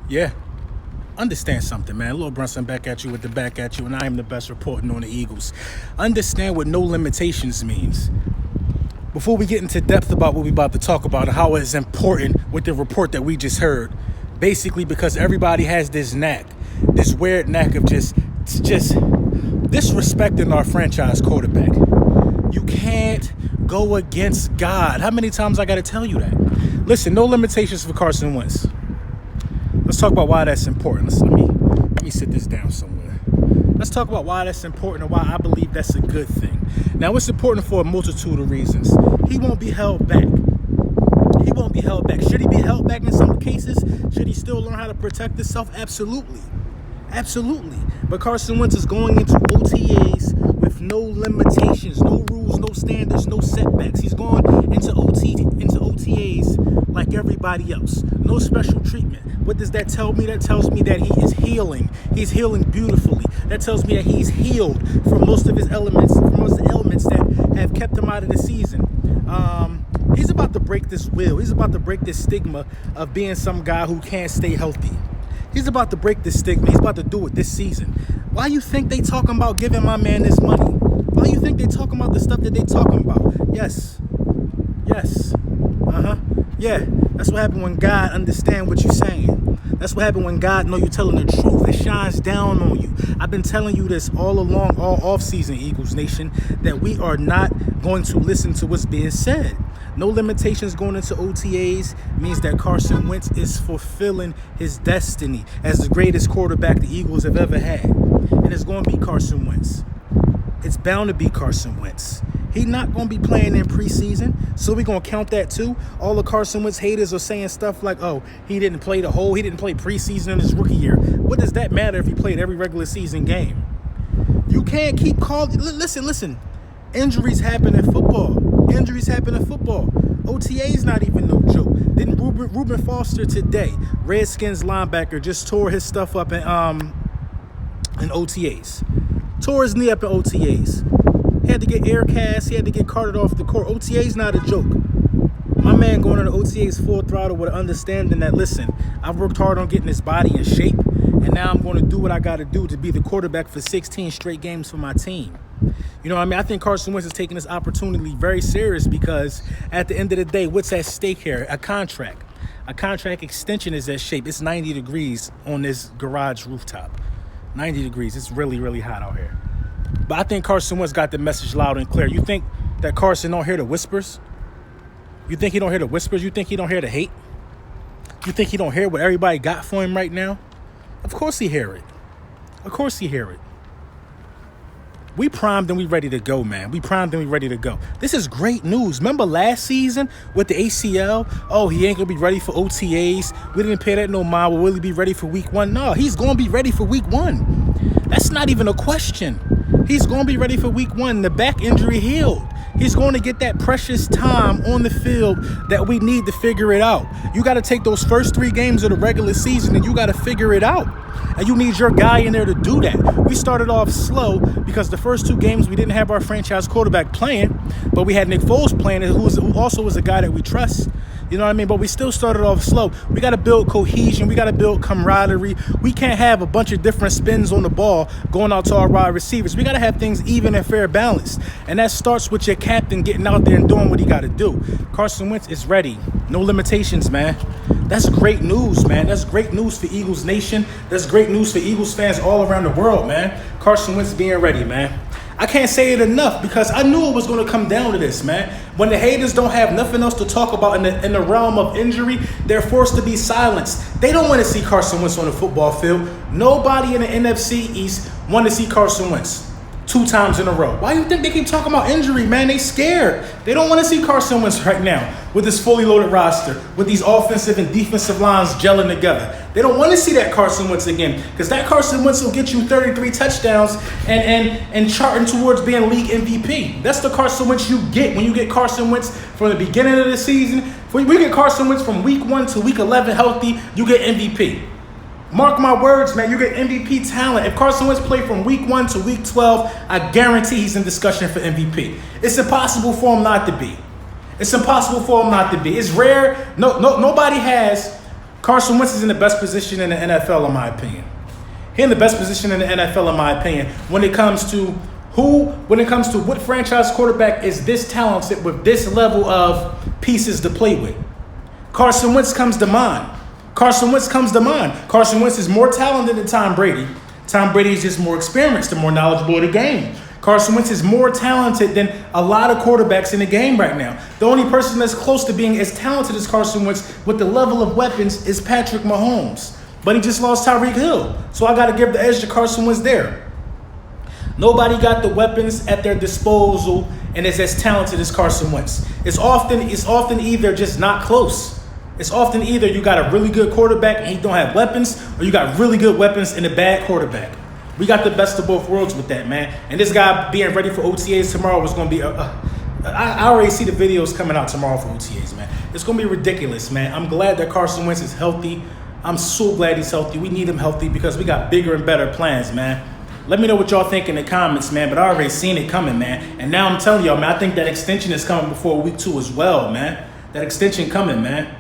Yeah. Understand something, man. Lil Brunson back at you with the back at you, and I am the best reporting on the Eagles. Understand what no limitations means. Before we get into depth about what we about to talk about and how it's important with the report that we just heard, basically because everybody has this knack, this weird knack of just disrespecting our franchise quarterback. You can't go against God. How many times I got to tell you that? Listen, no limitations for Carson Wentz. Let's talk about why that's important. Let me sit this down somewhere. Let's talk about why that's important and why I believe that's a good thing. Now, it's important for a multitude of reasons. He won't be held back. He won't be held back. Should he be held back in some cases? Should he still learn how to protect himself? Absolutely. Absolutely. But Carson Wentz is going into OTAs with no limitations, no rules, no standards, no setbacks. He's going into OTAs like everybody else. No special treatment. What does that tell me? That tells me that he is healing. He's healing beautifully. That tells me that he's healed from most of his elements, from most of the elements that have kept him out of the season. He's about to break this will. He's about to break this stigma of being some guy who can't stay healthy. He's about to break this stigma. He's about to do it this season. Why you think they talking about giving my man this money? Why you think they talking about the stuff that they talking about? Yes. Yeah, that's what happened when God understand what you're saying. That's what happened when God know you're telling the truth. It shines down on you. I've been telling you this all along, all off-season, Eagles Nation, that we are not going to listen to what's being said. No limitations going into OTAs means that Carson Wentz is fulfilling his destiny as the greatest quarterback the Eagles have ever had. And it's going to be Carson Wentz. It's bound to be Carson Wentz. He's not going to be playing in preseason, so we're going to count that too. All the Carson Wentz haters are saying stuff like, oh, he didn't play preseason in his rookie year. What does that matter if he played every regular season game? You can't keep calling. Listen. Injuries happen in football. OTA's not even no joke. Didn't Reuben Foster today, Redskins linebacker, just tore his stuff up in OTAs. Tore his knee up in OTAs. He had to get air cast. He had to get carted off the court. OTA's not a joke. My man going into OTA's full throttle with understanding that, listen, I've worked hard on getting this body in shape, and now I'm going to do what I got to do to be the quarterback for 16 straight games for my team. You know what I mean? I think Carson Wentz is taking this opportunity very serious because at the end of the day, what's at stake here? A contract. A contract extension is at shape. It's 90 degrees on this garage rooftop. 90 degrees. It's really, really hot out here. But I think Carson Wentz got the message loud and clear. You think that Carson don't hear the whispers? You think he don't hear the whispers? You think he don't hear the hate? You think he don't hear what everybody got for him right now? Of course he hear it. Of course he hear it. We primed and we ready to go, man. We primed and we ready to go. This is great news. Remember last season with the ACL? Oh, he ain't going to be ready for OTAs. We didn't pay that no mind. Will he be ready for week one? No, he's going to be ready for week one. That's not even a question. He's going to be ready for week one. The back injury healed. He's going to get that precious time on the field that we need to figure it out. You got to take those first 3 games of the regular season and you got to figure it out. And you need your guy in there to do that. We started off slow because the first 2 games we didn't have our franchise quarterback playing, but we had Nick Foles playing, who also was a guy that we trust. You know what I mean? But we still started off slow. We got to build cohesion. We got to build camaraderie. We can't have a bunch of different spins on the ball going out to our wide receivers. We got to have things even and fair balanced. And that starts with your captain getting out there and doing what he got to do. Carson Wentz is ready. No limitations, man. That's great news, man. That's great news for Eagles Nation. That's great news for Eagles fans all around the world, man. Carson Wentz being ready, man. I can't say it enough because I knew it was going to come down to this, man. When the haters don't have nothing else to talk about in the realm of injury, they're forced to be silenced. They don't want to see Carson Wentz on the football field. Nobody in the NFC East want to see Carson Wentz 2 times in a row. Why do you think they keep talking about injury, man? They scared. They don't want to see Carson Wentz right now with this fully loaded roster, with these offensive and defensive lines gelling together. They don't want to see that Carson Wentz again because that Carson Wentz will get you 33 touchdowns and charting towards being league MVP. That's the Carson Wentz you get when you get Carson Wentz from the beginning of the season. When we get Carson Wentz from week 1 to week 11 healthy, you get MVP. Mark my words, man, you get MVP talent. If Carson Wentz played from week 1 to week 12, I guarantee he's in discussion for MVP. It's impossible for him not to be. It's impossible for him not to be. It's rare. Nobody has Carson Wentz is in the best position in the NFL, in my opinion. He's in the best position in the NFL, in my opinion, when it comes to what franchise quarterback is this talented with this level of pieces to play with. Carson Wentz comes to mind. Carson Wentz is more talented than Tom Brady. Tom Brady is just more experienced and more knowledgeable of the game. Carson Wentz is more talented than a lot of quarterbacks in the game right now. The only person that's close to being as talented as Carson Wentz with the level of weapons is Patrick Mahomes. But he just lost Tyreek Hill. So I got to give the edge to Carson Wentz there. Nobody got the weapons at their disposal and is as talented as Carson Wentz. It's often either just not close. It's often either you got a really good quarterback and he don't have weapons, or you got really good weapons and a bad quarterback. We got the best of both worlds with that, man. And this guy being ready for OTAs tomorrow is going to be I already see the videos coming out tomorrow for OTAs, man. It's going to be ridiculous, man. I'm glad that Carson Wentz is healthy. I'm so glad he's healthy. We need him healthy because we got bigger and better plans, man. Let me know what y'all think in the comments, man. But I already seen it coming, man. And now I'm telling y'all, man, I think that extension is coming before week 2 as well, man. That extension coming, man.